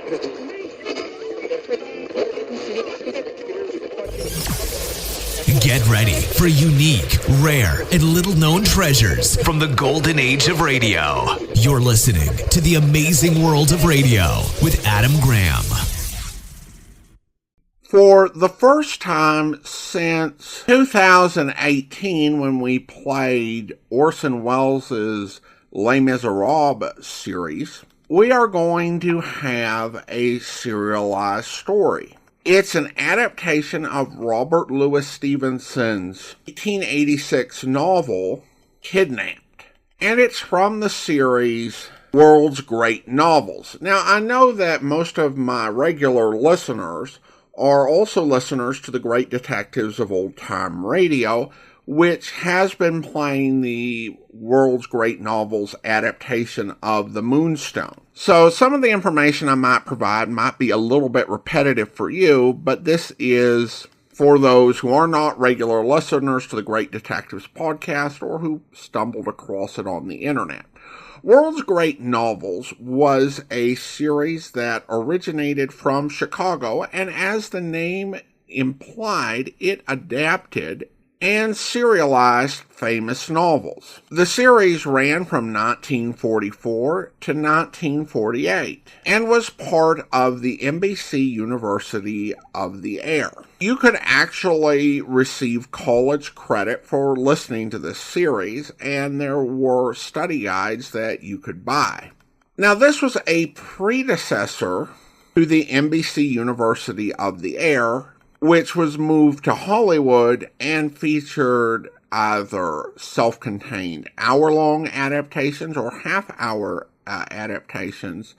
Get ready for unique, rare, and little-known treasures from the golden age of radio. You're listening to The Amazing World of Radio with Adam Graham. For the first time since 2018, when we played Orson Welles' Les Miserables series, we are going to have a serialized story. It's an adaptation of Robert Louis Stevenson's 1886 novel, Kidnapped. And it's from the series World's Great Novels. Now, I know that most of my regular listeners are also listeners to the Great Detectives of Old Time Radio, which has been playing the World's Great Novels adaptation of The Moonstone. So some of the information I might provide might be a little bit repetitive for you, but this is for those who are not regular listeners to the Great Detectives podcast or who stumbled across it on the internet. World's Great Novels was a series that originated from Chicago, and as the name implied, it adapted and serialized famous novels. The series ran from 1944 to 1948 and was part of the NBC University of the Air. You could actually receive college credit for listening to this series, and there were study guides that you could buy. Now, this was a predecessor to the NBC University of the Air, which was moved to Hollywood and featured either self-contained hour-long adaptations or half-hour adaptations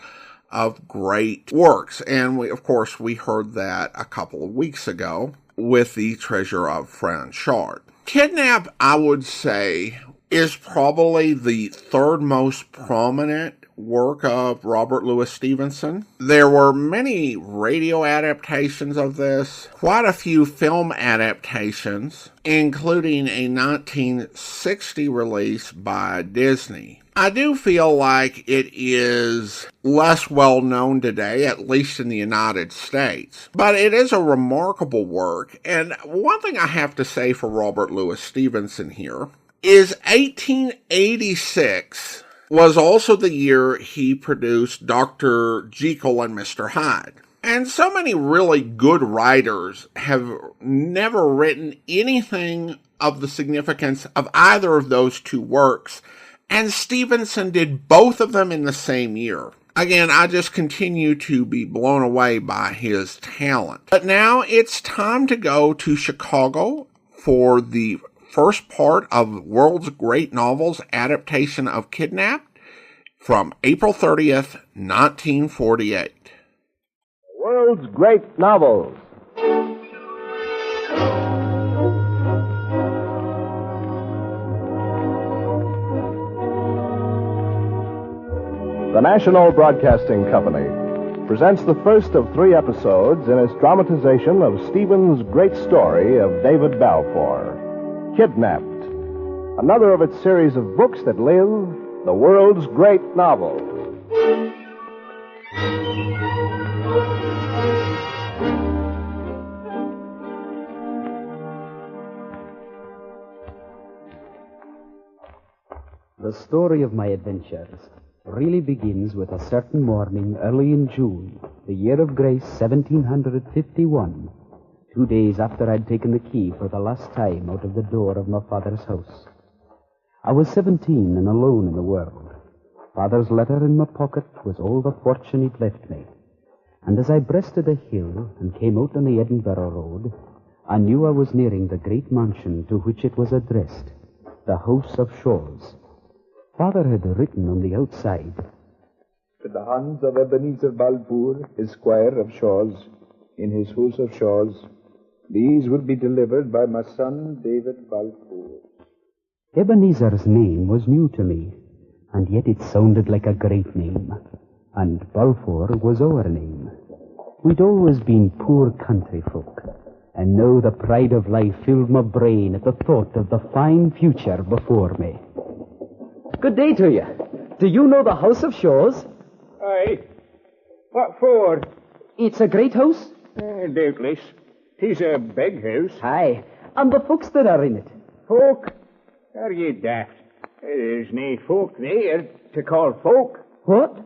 of great works. And we heard that a couple of weeks ago with The Treasure of Franchard. Kidnapped, I would say, is probably the third most prominent work of Robert Louis Stevenson. There were many radio adaptations of this, quite a few film adaptations, including a 1960 release by Disney. I do feel like it is less well known today, at least in the United States, but it is a remarkable work. And one thing I have to say for Robert Louis Stevenson here is 1886 was also the year he produced Dr. Jekyll and Mr. Hyde. And so many really good writers have never written anything of the significance of either of those two works, and Stevenson did both of them in the same year. Again, I just continue to be blown away by his talent. But now it's time to go to Chicago for the first part of World's Great Novels adaptation of Kidnapped from April 30th, 1948. World's Great Novels. The National Broadcasting Company presents the first of 3 episodes in its dramatization of Stephen's great story of David Balfour, Kidnapped, another of its series of books that live, the world's great novel. The story of my adventures really begins with a certain morning early in June, the year of grace 1751, 2 days after I'd taken the key for the last time out of the door of my father's house. I was 17 and alone in the world. Father's letter in my pocket was all the fortune he'd left me. And as I breasted a hill and came out on the Edinburgh road, I knew I was nearing the great mansion to which it was addressed, the House of Shaws. Father had written on the outside, "To the hands of Ebenezer Balfour, Esquire of Shaws, in his House of Shaws, these will be delivered by my son David Balfour." Ebenezer's name was new to me, and yet it sounded like a great name. And Balfour was our name. We'd always been poor country folk, and now the pride of life filled my brain at the thought of the fine future before me. Good day to you. Do you know the House of Shaws? Aye. What for? It's a great house? Doubtless. 'Tis a big house. Aye. And the folks that are in it. Folk? Are ye daft? There's nae folk there to call folk. What?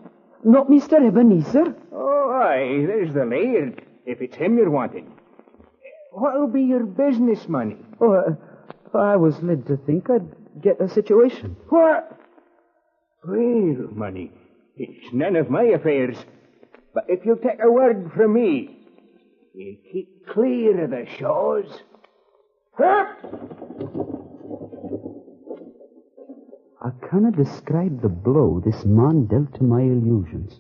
Not Mr. Ebenezer? Oh, aye, there's the laird, if it's him you're wanting. What'll be your business money? Oh, I was led to think I'd get a situation. What? Well, money, it's none of my affairs. But if you'll take a word from me, you'll keep clear of the Shaws. Huh? I cannot describe the blow this man dealt to my illusions.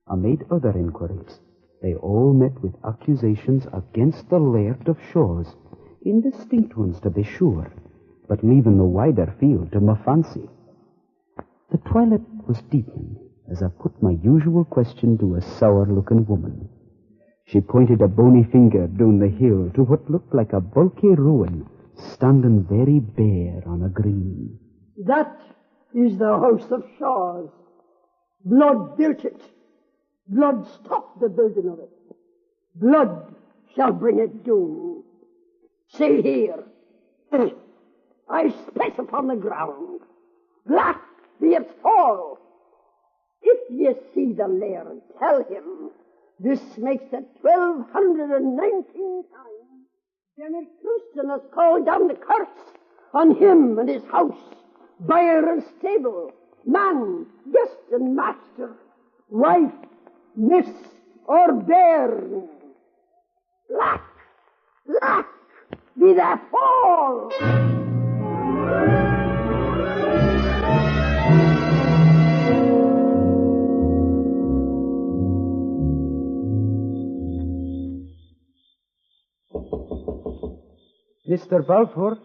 I made other inquiries. They all met with accusations against the Laird of Shaws, indistinct ones to be sure, but leaving the wider field to my fancy. The twilight was deepening as I put my usual question to a sour-looking woman. She pointed a bony finger down the hill to what looked like a bulky ruin standing very bare on a green. That is the house of Shaws. Blood built it. Blood stopped the building of it. Blood shall bring it doom. See here. I spit upon the ground. Black be its fall. If ye see the laird, tell him this makes it 1,219 times. Then Christian has called down the curse on him and his house, byre and stable, man, guest and master, wife, miss, or bairn. Black be their fall. Mr. Balfour?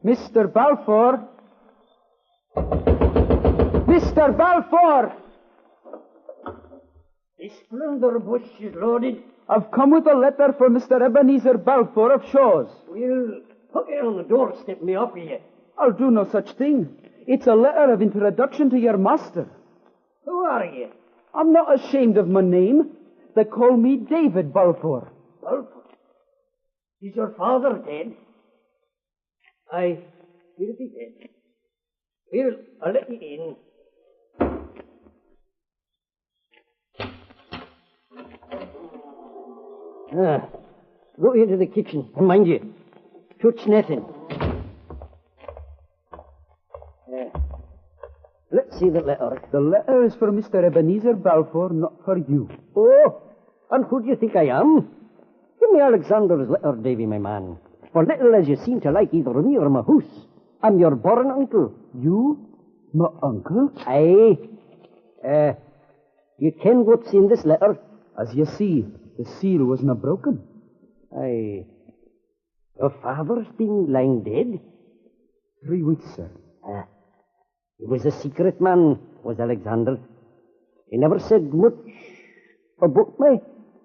Mr. Balfour? Mr. Balfour! The splendor bush is loaded. I've come with a letter for Mr. Ebenezer Balfour of Shaws. We'll put it on the doorstep, me up with you. I'll do no such thing. It's a letter of introduction to your master. Who are you? I'm not ashamed of my name. They call me David Balfour. Balfour? Is your father dead? Aye, he'll be dead. Here, I'll let you in. Go into the kitchen, and mind you, touch nothing. Let's see the letter. The letter is for Mr. Ebenezer Balfour, not for you. Oh, and who do you think I am? Give me Alexander's letter, Davy, my man. For little as you seem to like either me or my house, I'm your born uncle. You? My uncle? Aye. You ken what's in this letter? As you see, the seal wasn't broken. Aye. Your father's been lying dead? 3 weeks, sir. He was a secret man, was Alexander. He never said much about me.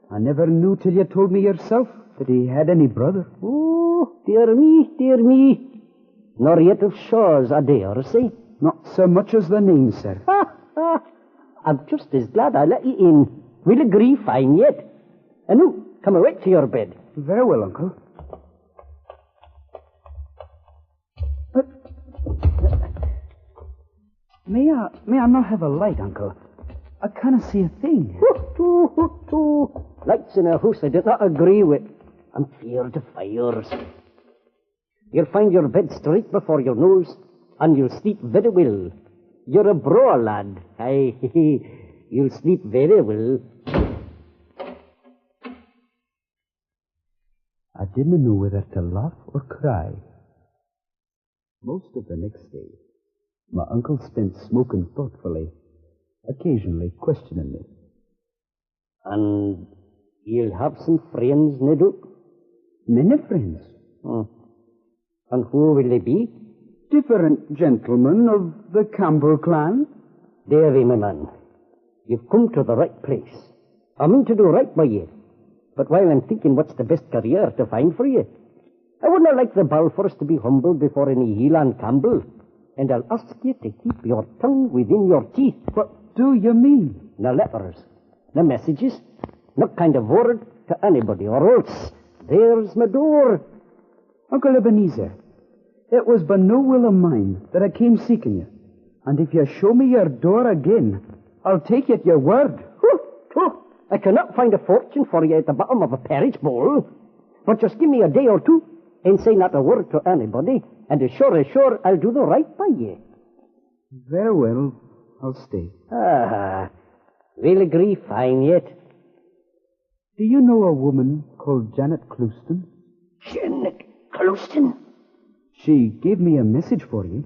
I never knew till you told me yourself that he had any brother. Oh, dear me, dear me. Nor yet of Shaws, I dare say. Not so much as the name, sir. I'm just as glad I let you in. We'll agree fine yet. And now, come away to your bed. Very well, Uncle. But may I not have a light, Uncle? I can't see a thing. Lights in a house I do not agree with. I'm feared of fires. You'll find your bed straight before your nose, and you'll sleep very well. You're a braw lad. Aye, you'll sleep very well. I didn't know whether to laugh or cry. Most of the next day, my uncle spent smoking thoughtfully, occasionally questioning me. And you'll have some friends, Neduk? Many friends. And who will they be? Different gentlemen of the Campbell clan. Davy, my man, you've come to the right place. I mean to do right by you. But while I'm thinking what's the best career to find for you, I wouldn't like the Balfours to be humbled before any Hieland Campbell. And I'll ask you to keep your tongue within your teeth. But, do you mean? No letters, no messages, no kind of word to anybody, or else there's my door. Uncle Ebenezer, it was by no will of mine that I came seeking you. And if you show me your door again, I'll take you at your word. I cannot find a fortune for you at the bottom of a porridge bowl. But just give me a day or two, and say not a word to anybody, and as sure, I'll do the right by you. Very well, I'll stay. We'll agree fine yet. Do you know a woman called Janet Clouston? Janet Clouston? She gave me a message for you.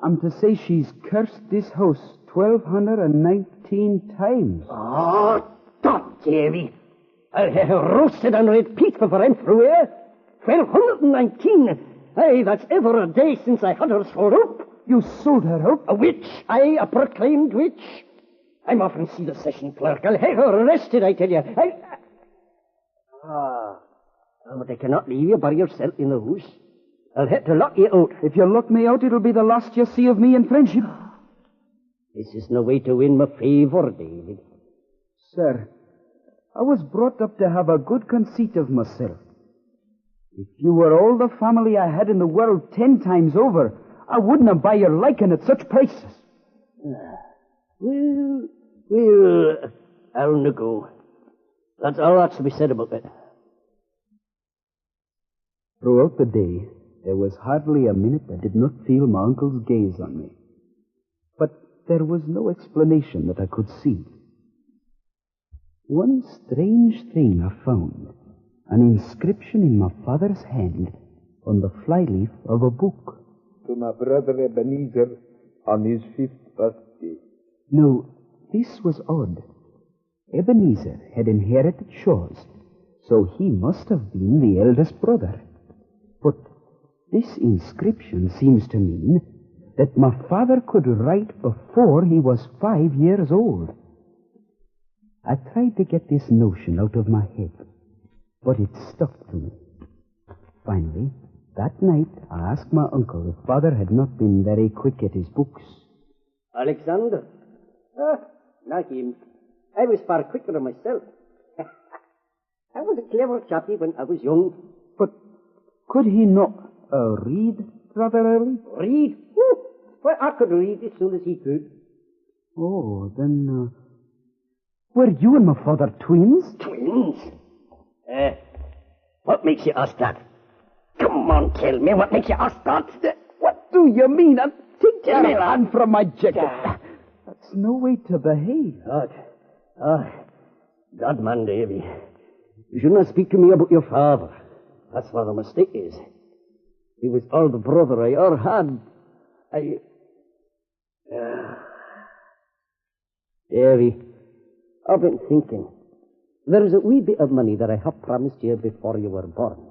I'm to say she's cursed this house 1,219 times. Oh, God, Davy. I'll have her roasted on red peat before I'm through here. 1,219. Aye, that's ever a day since I had her sold up. You sold her up? A witch. Aye, a proclaimed witch. I'm off and see the session clerk. I'll have her arrested, I tell you. But I cannot leave you by yourself in the house. I'll have to lock you out. If you lock me out, it'll be the last you see of me in friendship. This is no way to win my favor, David. Sir, I was brought up to have a good conceit of myself. If you were all the family I had in the world 10 times over, I wouldn't have buy your liking at such prices. Well, I'll no go. That's all that's to be said about it. Throughout the day, there was hardly a minute I did not feel my uncle's gaze on me. But there was no explanation that I could see. One strange thing I found, an inscription in my father's hand on the flyleaf of a book. To my brother Ebenezer on his 5th birthday. No, this was odd. Ebenezer had inherited Shaws, so he must have been the eldest brother. But this inscription seems to mean that my father could write before he was 5 years old. I tried to get this notion out of my head, but it stuck to me. Finally, that night, I asked my uncle if father had not been very quick at his books. Alexander? Not him. I was far quicker than myself. I was a clever chappie when I was young. But could he not read rather early? Read? Well, I could read as soon as he could. Oh, then, were you and my father twins? Twins? What makes you ask that? Come on, tell me, what makes you ask that? What do you mean? Take your hand from my jacket. That's no way to behave. God, man, Davy. You should not speak to me about your father. That's where the mistake is. He was all the brother I ever had. Davy, I've been thinking. There's a wee bit of money that I have promised you before you were born.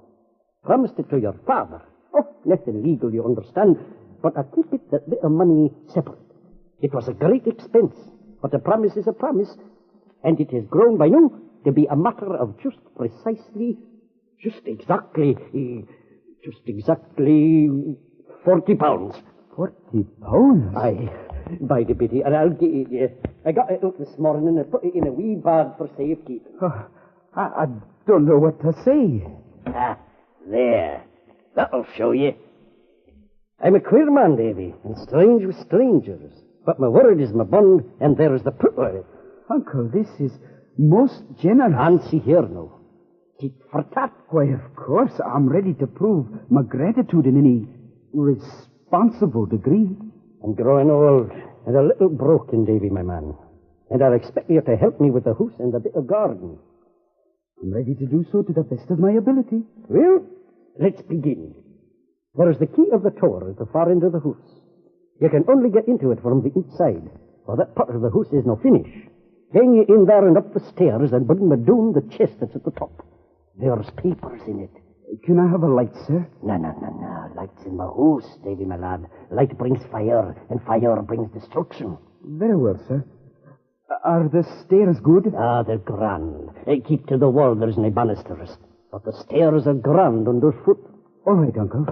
Promised it to your father. Oh, nothing legal, you understand. But I keep that bit of money separate. It was a great expense, but a promise is a promise, and it has grown by now to be a matter of just exactly 40 pounds. 40 pounds? Aye, by the biddy, and I'll give it you. I got it out this morning and put it in a wee bag for safety. I don't know what to say. There. That'll show you. I'm a queer man, Davy, and strange with strangers. But my word is my bond, and there's the proof of it. Uncle, this is most generous. And see here now. Tit for tat. Why, of course, I'm ready to prove my gratitude in any responsible degree. I'm growing old and a little broken, Davy, my man. And I'll expect you to help me with the house and the bit of garden. I'm ready to do so to the best of my ability. Well, let's begin. There is the key of the tower at the far end of the house. You can only get into it from the outside, for that part of the house is no finish. Hang you in there and up the stairs and bring me down the chest that's at the top. There's papers in it. Can I have a light, sir? No. Light's in my house, Davy, my lad. Light brings fire, and fire brings destruction. Very well, sir. Are the stairs good? They're grand. Keep to the wall, there's no banisters. But the stairs are grand underfoot. All right, Uncle.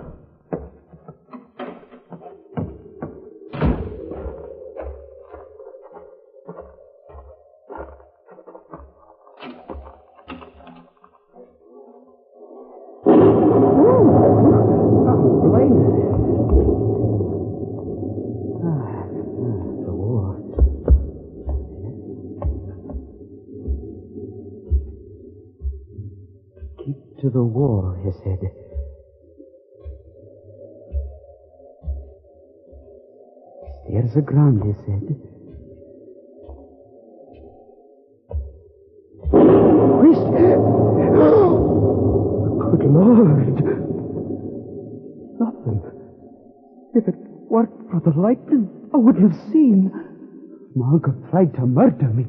To the wall, he said. Stairs are grand, he said. Whist! Good Lord! Nothing. If it weren't for the lightning, I wouldn't have seen. My uncle tried to murder me.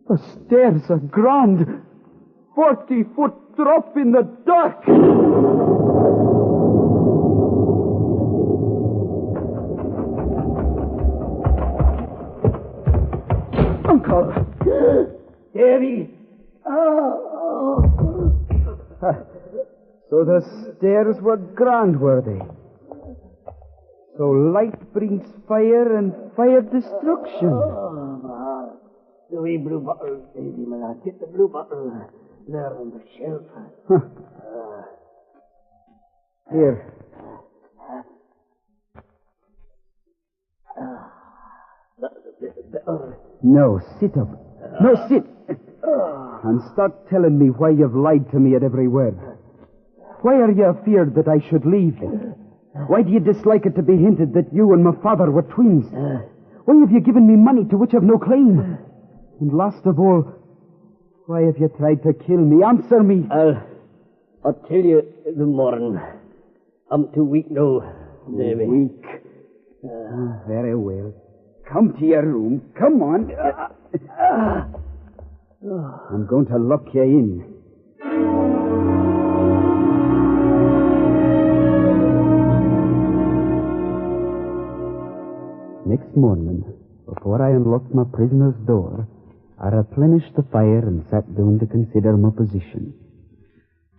The stairs are grand. 40-foot drop in the dark. Uncle. Davy. So the stairs were grand, were they? So light brings fire and fire destruction. The wee blue bottle, Davy, my lad. Get the blue bottle there on the shelf. Here. No, sit up. No, sit. And stop telling me why you've lied to me at every word. Why are you afeard that I should leave? Why do you dislike it to be hinted that you and my father were twins? Why have you given me money to which I've no claim? And last of all, why have you tried to kill me? Answer me. I'll tell you in the morning. I'm too weak now, Davy. Weak? Very well. Come to your room. Come on. I'm going to lock you in. Next morning, before I unlocked my prisoner's door, I replenished the fire and sat down to consider my position.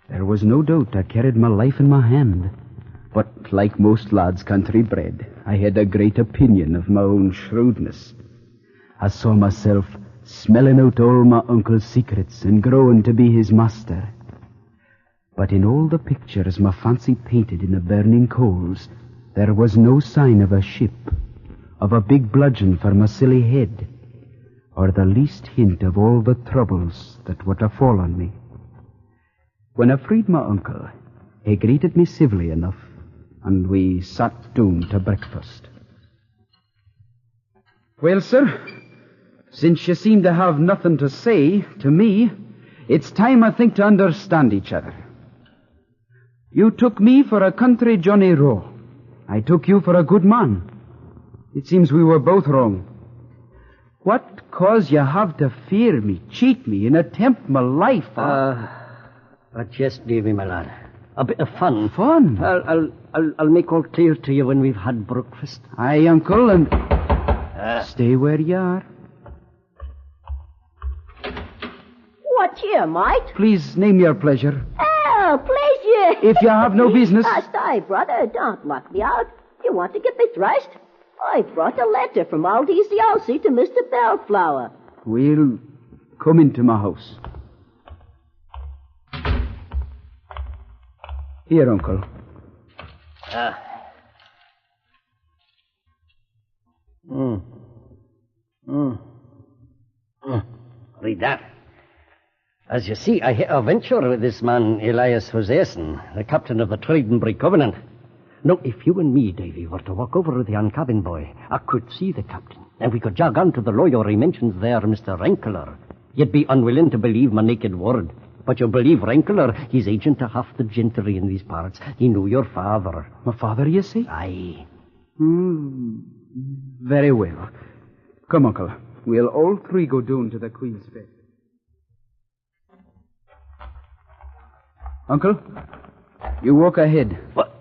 There was no doubt I carried my life in my hand. But like most lads country bred, I had a great opinion of my own shrewdness. I saw myself smelling out all my uncle's secrets and growing to be his master. But in all the pictures my fancy painted in the burning coals, there was no sign of a ship, of a big bludgeon for my silly head, or the least hint of all the troubles that were to fall on me. When I freed my uncle, he greeted me civilly enough, and we sat down to breakfast. Well, sir, since you seem to have nothing to say to me, it's time, I think, to understand each other. You took me for a country Johnny Roe. I took you for a good man. It seems we were both wrong. What cause you have to fear me, cheat me, and attempt my life? Just, Davy, my lad. A bit of fun. Fun? I'll make all clear to you when we've had breakfast. Aye, Uncle, and stay where you are. What here, mate? Please name your pleasure. Oh, pleasure. If you have no business. Stay, brother. Don't lock me out. You want to get me thrashed? I brought a letter from old Easy Elsie to Mr. Bellflower. Well, come into my house. Here, Uncle. Read that. As you see, I had a venture with this man, Elias Hoseason, the captain of the Tradenbury Covenant. Now, if you and me, Davy, were to walk over with the cabin boy, I could see the captain, and we could jog on to the lawyer he mentions there, Mr. Rankler. You'd be unwilling to believe my naked word, but you'll believe Rankler. He's agent to half the gentry in these parts. He knew your father. My father, you say? Aye. Very well. Come, Uncle. We'll all three go down to the Queen's Bed. Uncle, you walk ahead. What?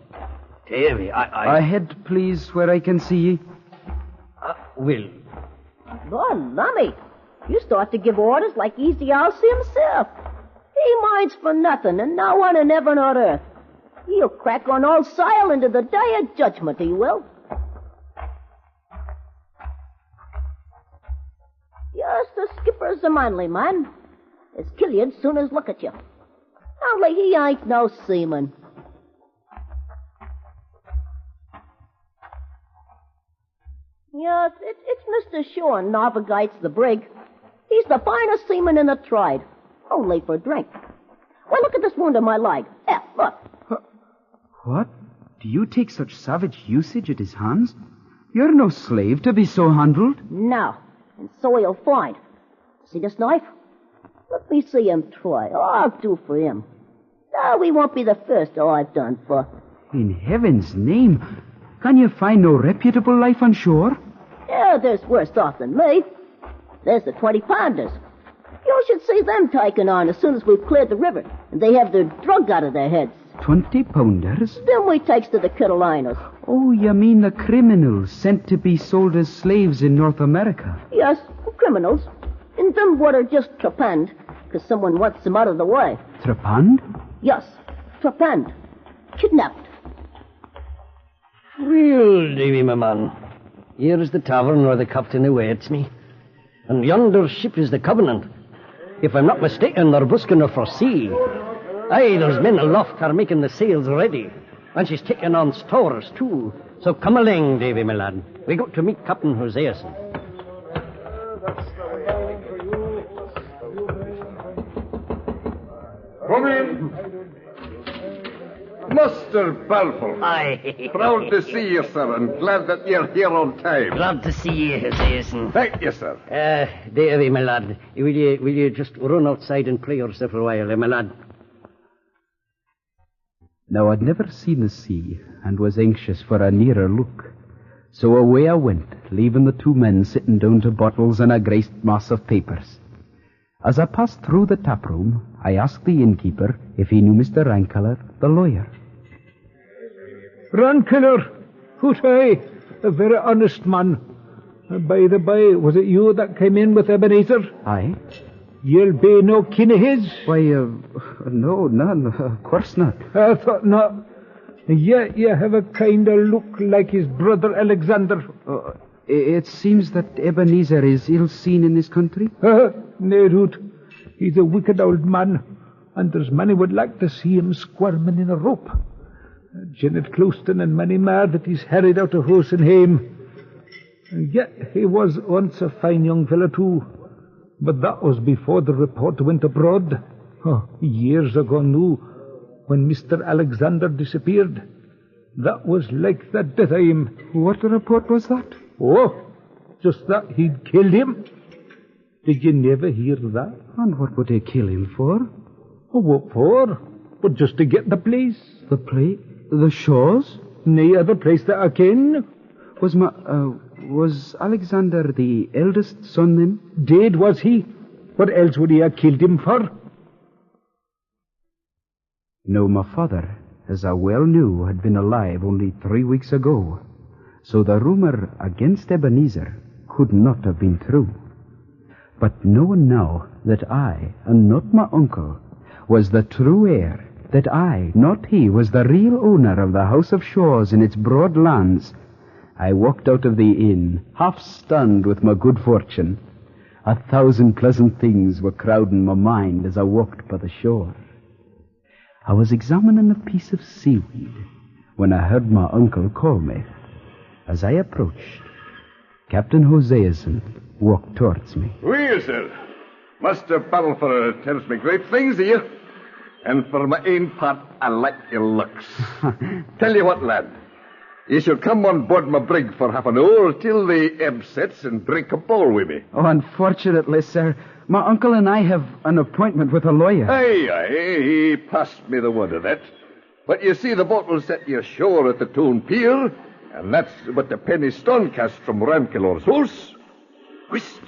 Davy, Ahead, please, where I can see ye. Will. Lord, lummy. You start to give orders like Easy Elsie himself. He minds for nothing, and no one in heaven or earth. He'll crack on all sail into the day of judgment, he will. Yes, the skipper's a manly man. As kill you'd soon as look at you. Only he ain't no seaman. Yes, it's Mr. Shaw navigates the brig. He's the finest seaman in the trade. Only for drink. Well, look at this wound on my leg. Yeah, look. What? Do you take such savage usage at his hands? You're no slave to be so handled. No, and so he'll find. See this knife? Let me see him try. I'll do for him. No, he won't be the first I've done for. In heaven's name, can you find no reputable life on shore? Yeah, there's worse off than me. There's the 20-pounders. You should see them taken on as soon as we've cleared the river, and they have their drug out of their heads. 20-pounders? Then we takes to the Carolinas. Oh, you mean the criminals sent to be sold as slaves in North America? Yes, criminals. And them what are just trepanned, because someone wants them out of the way. Trepanned? Yes, trepanned. Kidnapped. Well, Davy, my man, here's the tavern where the captain awaits me. And yonder ship is the Covenant. If I'm not mistaken, they're busking her for sea. Aye, there's men aloft are making the sails ready. And she's taking on stores, too. So come along, Davy, my lad. We got to meet Captain Hoseason. Come in. Master Balfour. Aye. Proud to see you, sir, and glad that you're here on time. Glad to see you, Hoseason. Thank you, sir. Davy, my lad, will you just run outside and play yourself a while, my lad? Now, I'd never seen the sea and was anxious for a nearer look. So away I went, leaving the two men sitting down to bottles and a great mass of papers. As I passed through the tap room, I asked the innkeeper if he knew Mr. Rankeller, the lawyer. Rankeller, who's I? A very honest man. By the by, was it you that came in with Ebenezer? Aye. You'll be no kin of his? Why, no, none, of course not. I thought not. Yet you have a kind of look like his brother Alexander. It seems that Ebenezer is ill-seen in this country. Nay, Root. He's a wicked old man, and there's many would like to see him squirming in a rope. Janet Clouston and many more that he's harried out of house and hame. Yet he was once a fine young fellow, too. But that was before the report went abroad. Years ago now, when Mr. Alexander disappeared. That was like the death of him. What report was that? Oh, just that he'd killed him. Did you never hear that? And what would they kill him for? What for? But just to get the place. The place? The Shaws? Nay other place that I ken. Was Alexander the eldest son then? Dead was he. What else would he have killed him for? No, my father, as I well knew, had been alive only 3 weeks ago. So the rumor against Ebenezer could not have been true. But knowing now that I, and not my uncle, was the true heir, that I, not he, was the real owner of the House of Shaws in its broad lands, I walked out of the inn, half stunned with my good fortune. 1,000 pleasant things were crowding my mind as I walked by the shore. I was examining a piece of seaweed when I heard my uncle call me. As I approached, Captain Hoseason walked towards me. Well, sir, Master Balfour tells me great things of you. And for my own part, I like your looks. Tell you what, lad. You shall come on board my brig for half an hour till the ebb sets and drink a bowl with me. Oh, unfortunately, sir, my uncle and I have an appointment with a lawyer. Aye, he passed me the word of that. But you see, the boat will set you ashore at the Toon Pier, and that's but a penny stone cast from Rankeller's house. Whist!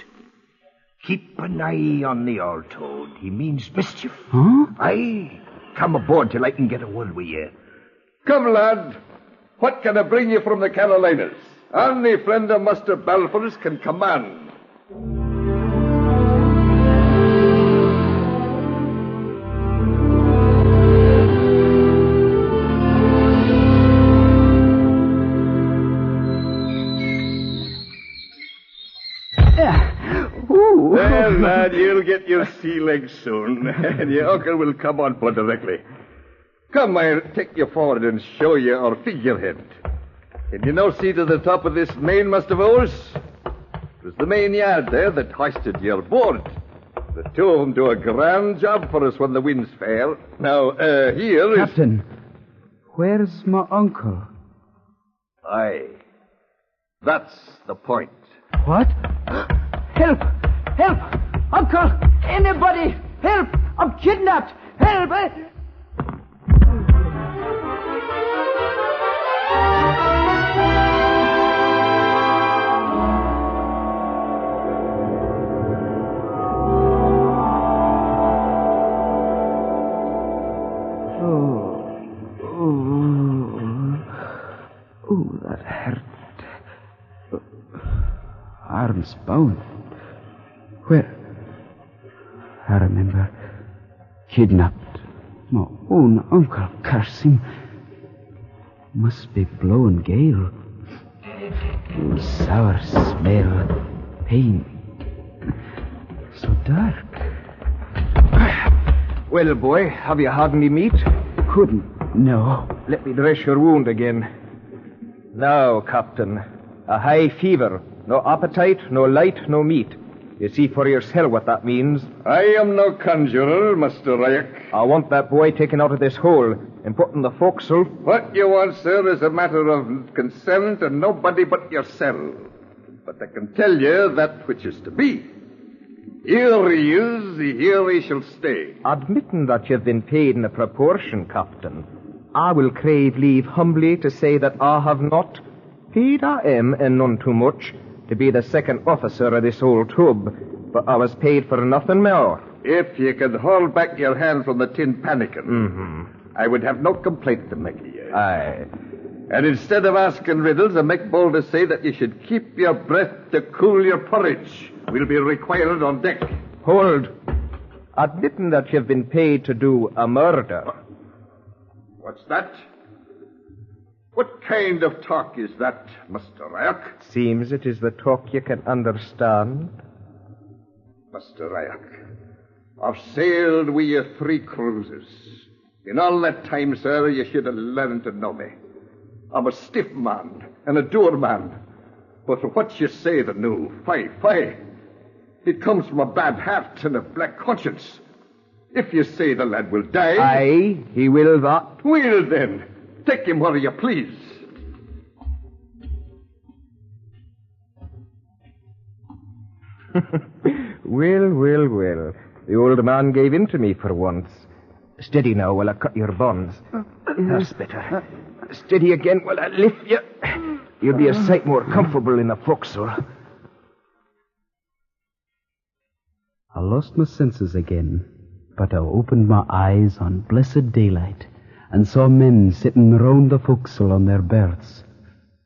Keep an eye on the old toad. He means mischief. Huh? Aye. Come aboard till I can get a word with you. Come, lad. What can I bring you from the Carolinas? Any friend of Master Balfour's can command. Well, lad, you'll get your sea legs soon, and your uncle will come on board directly. Come, I'll take you forward and show you our figurehead. Can you now see to the top of this main, Mr. Bowles? It was the main yard there that hoisted your board. The two of them do a grand job for us when the wind's fair. Now, here is... Captain, where's my uncle? Aye. That's the point. What? Help! Help! Uncle! Anybody! Help! I'm kidnapped! Help! Oh, that hurt. Arms bound. Where? I remember. Kidnapped. My own uncle, curse him. Must be blowing gale. Sour smell. Pain. So dark. Well, boy, have you had any meat? Couldn't. No. Let me dress your wound again. Now, Captain, a high fever. No appetite, no light, no meat. You see for yourself what that means. I am no conjurer, Mr. Ryak. I want that boy taken out of this hole and put in the forecastle. What you want, sir, is a matter of concern to nobody but yourself. But I can tell you that which is to be. Here he is, here he shall stay. Admitting that you've been paid in a proportion, Captain, I will crave leave humbly to say that I have not. Paid I am, and none too much, to be the second officer of this old tub, but I was paid for nothing more. If you could hold back your hand from the tin pannikin, I would have no complaint to make of you. Aye. And instead of asking riddles, I make bold to say that you should keep your breath to cool your porridge. We'll be required on deck. Hold. Admitting that you've been paid to do a murder. What's that? What kind of talk is that, Mr. Ryak? Seems it is the talk you can understand. Mr. Ryak, I've sailed with you 3 cruises. In all that time, sir, you should have learned to know me. I'm a stiff man and a dour man. But what you say the new, fie. It comes from a bad heart and a black conscience. If you say the lad will die... Aye, he will that. Well, then, take him where you please. Well. The old man gave in to me for once. Steady now while I cut your bonds. That's better. Steady again while I lift you. You'll be a sight more comfortable in the forecastle. I lost my senses again, but I opened my eyes on blessed daylight and saw men sitting round the forecastle on their berths.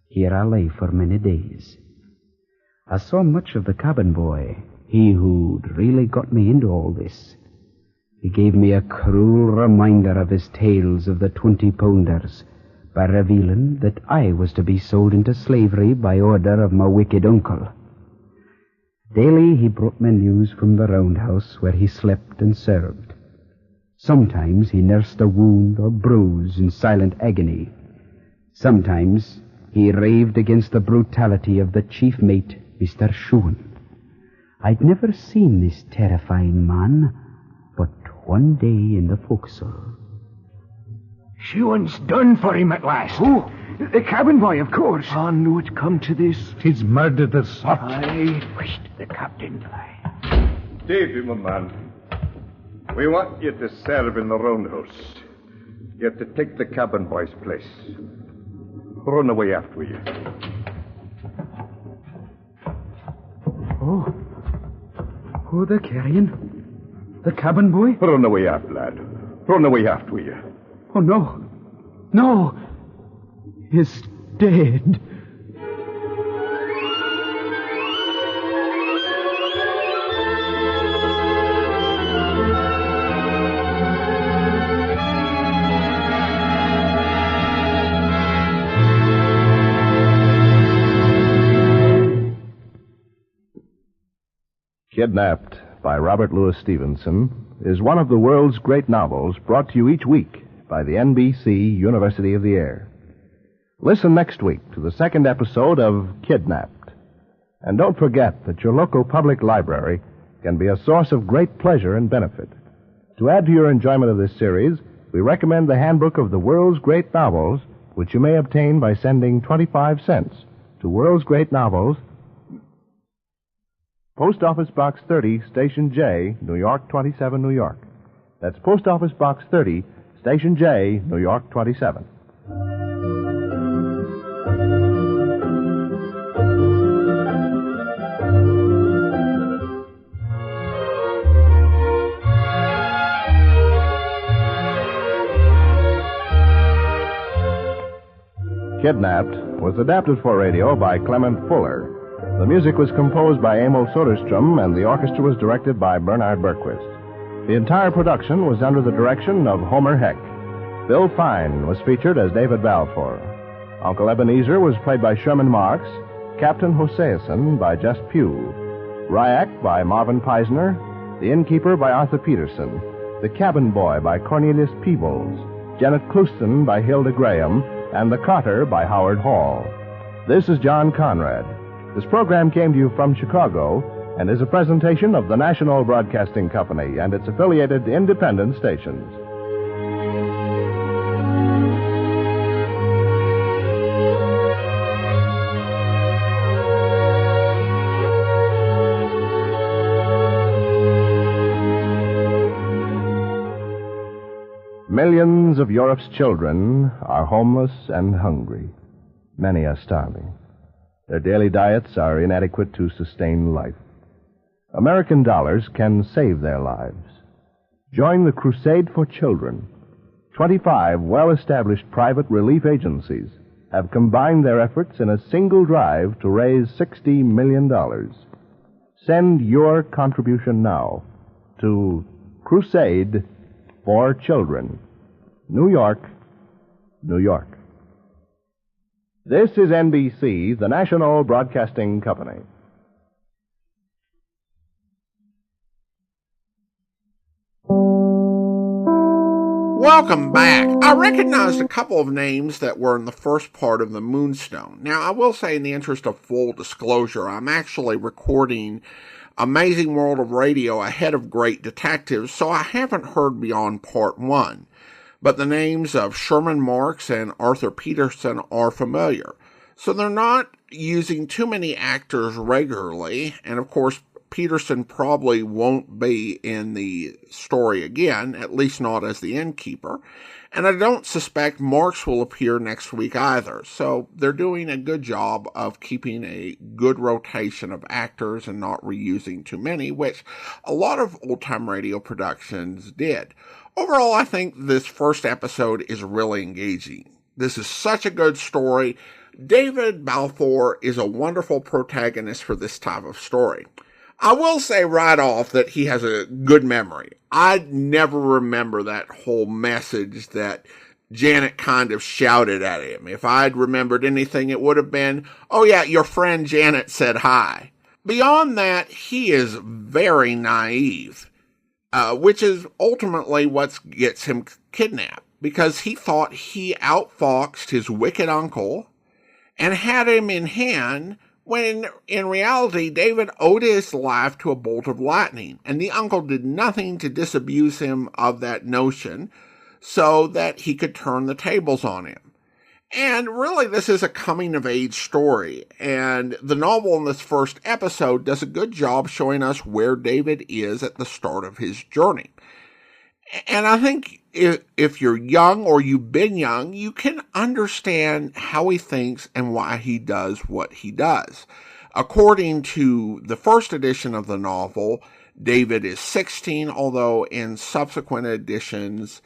Here I lay for many days. I saw much of the cabin boy, he who'd really got me into all this. He gave me a cruel reminder of his tales of the 20-pounders by revealing that I was to be sold into slavery by order of my wicked uncle. Daily he brought me news from the roundhouse where he slept and served. Sometimes he nursed a wound or bruise in silent agony. Sometimes he raved against the brutality of the chief mate, Mr. Sherman. I'd never seen this terrifying man, but one day in the forecastle. Sherman's done for him at last. Who? The cabin boy, of course. I knew it come to this. 'Tis murder the sot. Aye. Whisht, the captain. Davy, my man. We want you to serve in the roundhouse. You're to take the cabin boy's place. Run away after you. Oh, they're carrying the cabin boy? Run away after, lad. Run away after you. Oh, no. He's dead. Kidnapped by Robert Louis Stevenson is one of the world's great novels brought to you each week by the NBC University of the Air. Listen next week to the second episode of Kidnapped. And don't forget that your local public library can be a source of great pleasure and benefit. To add to your enjoyment of this series, we recommend the Handbook of the World's Great Novels, which you may obtain by sending 25 cents to World's Great Novels, Post Office Box 30, Station J, New York 27, New York. That's Post Office Box 30, Station J, New York 27. Kidnapped was adapted for radio by Clement Fuller. The music was composed by Emil Soderstrom, and the orchestra was directed by Bernard Berquist. The entire production was under the direction of Homer Heck. Bill Fine was featured as David Balfour. Uncle Ebenezer was played by Sherman Marks, Captain Hoseason by Jess Pugh, Ryak by Marvin Piesner, the Innkeeper by Arthur Peterson, the Cabin Boy by Cornelius Pevuls, Janet Clouston by Hilda Graham, and the Carter by Howard Hall. This is John Conrad. This program came to you from Chicago and is a presentation of the National Broadcasting Company and its affiliated independent stations. Millions of Europe's children are homeless and hungry. Many are starving. Their daily diets are inadequate to sustain life. American dollars can save their lives. Join the Crusade for Children. 25 well-established private relief agencies have combined their efforts in a single drive to raise $60 million. Send your contribution now to Crusade for Children, New York, New York. This is NBC, the National Broadcasting Company. Welcome back. I recognized a couple of names that were in the first part of the Moonstone. Now, I will say, in the interest of full disclosure, I'm actually recording Amazing World of Radio ahead of Great Detectives, so I haven't heard beyond part 1. But the names of Sherman Marks and Arthur Peterson are familiar. So they're not using too many actors regularly, and of course, Peterson probably won't be in the story again, at least not as the innkeeper. And I don't suspect Marks will appear next week either. So they're doing a good job of keeping a good rotation of actors and not reusing too many, which a lot of old-time radio productions did. Overall, I think this first episode is really engaging. This is such a good story. David Balfour is a wonderful protagonist for this type of story. I will say right off that he has a good memory. I never remember that whole message that Janet kind of shouted at him. If I'd remembered anything, it would have been, "Oh yeah, your friend Janet said hi." Beyond that, he is very naive, which is ultimately what gets him kidnapped, because he thought he outfoxed his wicked uncle and had him in hand, when in reality David owed his life to a bolt of lightning, and the uncle did nothing to disabuse him of that notion so that he could turn the tables on him. And really, this is a coming-of-age story, and the novel in this first episode does a good job showing us where David is at the start of his journey. And I think if you're young or you've been young, you can understand how he thinks and why he does what he does. According to the first edition of the novel, David is 16, although in subsequent editions,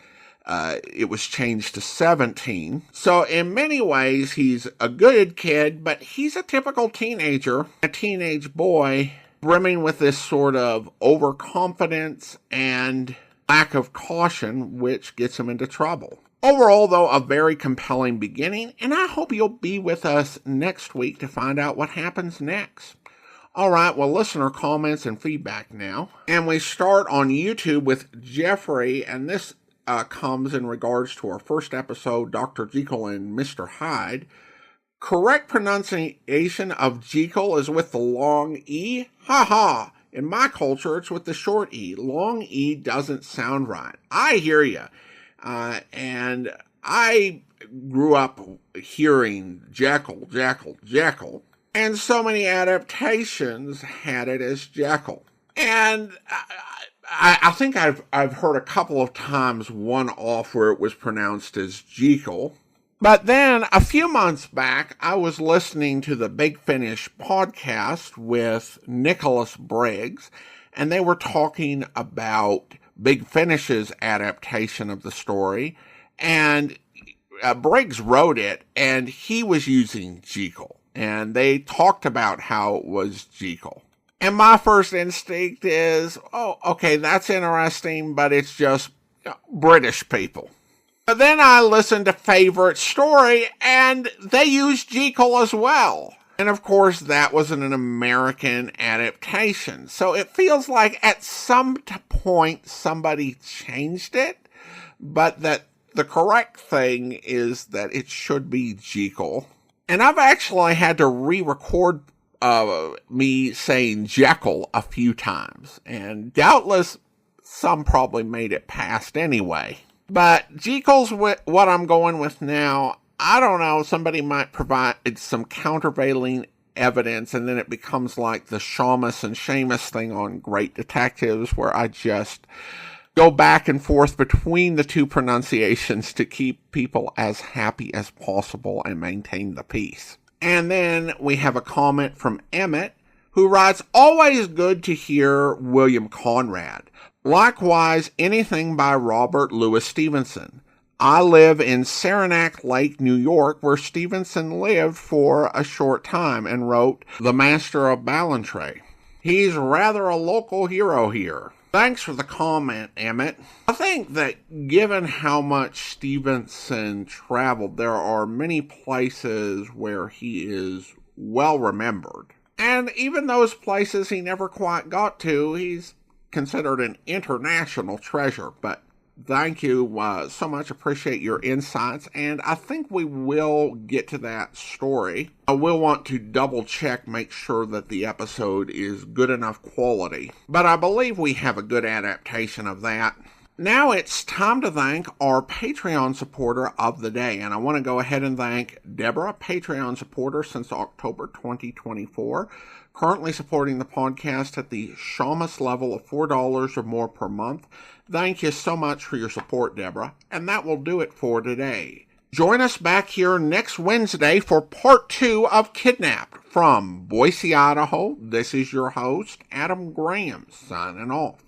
it was changed to 17. So in many ways, he's a good kid, but he's a typical teenager, a teenage boy, brimming with this sort of overconfidence and lack of caution, which gets him into trouble. Overall, though, a very compelling beginning, and I hope you'll be with us next week to find out what happens next. All right, well, listener comments and feedback now. And we start on YouTube with Jeffrey, and this comes in regards to our first episode, Dr. Jekyll and Mr. Hyde. Correct pronunciation of Jekyll is with the long E. Ha ha! In my culture, it's with the short E. Long E doesn't sound right. I hear you. And I grew up hearing Jekyll, Jekyll, Jekyll. And so many adaptations had it as Jekyll. And I think I've heard a couple of times one off where it was pronounced as Jekyll. But then a few months back, I was listening to the Big Finish podcast with Nicholas Briggs, and they were talking about Big Finish's adaptation of the story. And Briggs wrote it, and he was using Jekyll. And they talked about how it was Jekyll. And my first instinct is, oh, okay, that's interesting, but it's just British people. But then I listened to Favorite Story, and they used Jekyll as well. And of course, that was an American adaptation. So it feels like at some point somebody changed it, but that the correct thing is that it should be Jekyll. And I've actually had to re-record me saying Jekyll a few times. And doubtless some probably made it past anyway. But Jekyll's what I'm going with now. I don't know, somebody might provide some countervailing evidence, and then it becomes like the Shamus and Seamus thing on Great Detectives, where I just go back and forth between the two pronunciations to keep people as happy as possible and maintain the peace. And then we have a comment from Emmett, who writes, always good to hear William Conrad. Likewise, anything by Robert Louis Stevenson. I live in Saranac Lake, New York, where Stevenson lived for a short time and wrote The Master of Ballantrae. He's rather a local hero here. Thanks for the comment, Emmett. I think that given how much Stevenson traveled, there are many places where he is well remembered. And even those places he never quite got to, he's considered an international treasure. But thank you so much. Appreciate your insights. And I think we will get to that story. I will want to double check, make sure that the episode is good enough quality. But I believe we have a good adaptation of that. Now it's time to thank our Patreon supporter of the day. And I want to go ahead and thank Deborah, Patreon supporter since October 2024. Currently supporting the podcast at the Shamus level of $4 or more per month. Thank you so much for your support, Deborah. And that will do it for today. Join us back here next Wednesday for part 2 of Kidnapped. From Boise, Idaho, this is your host, Adam Graham, signing off.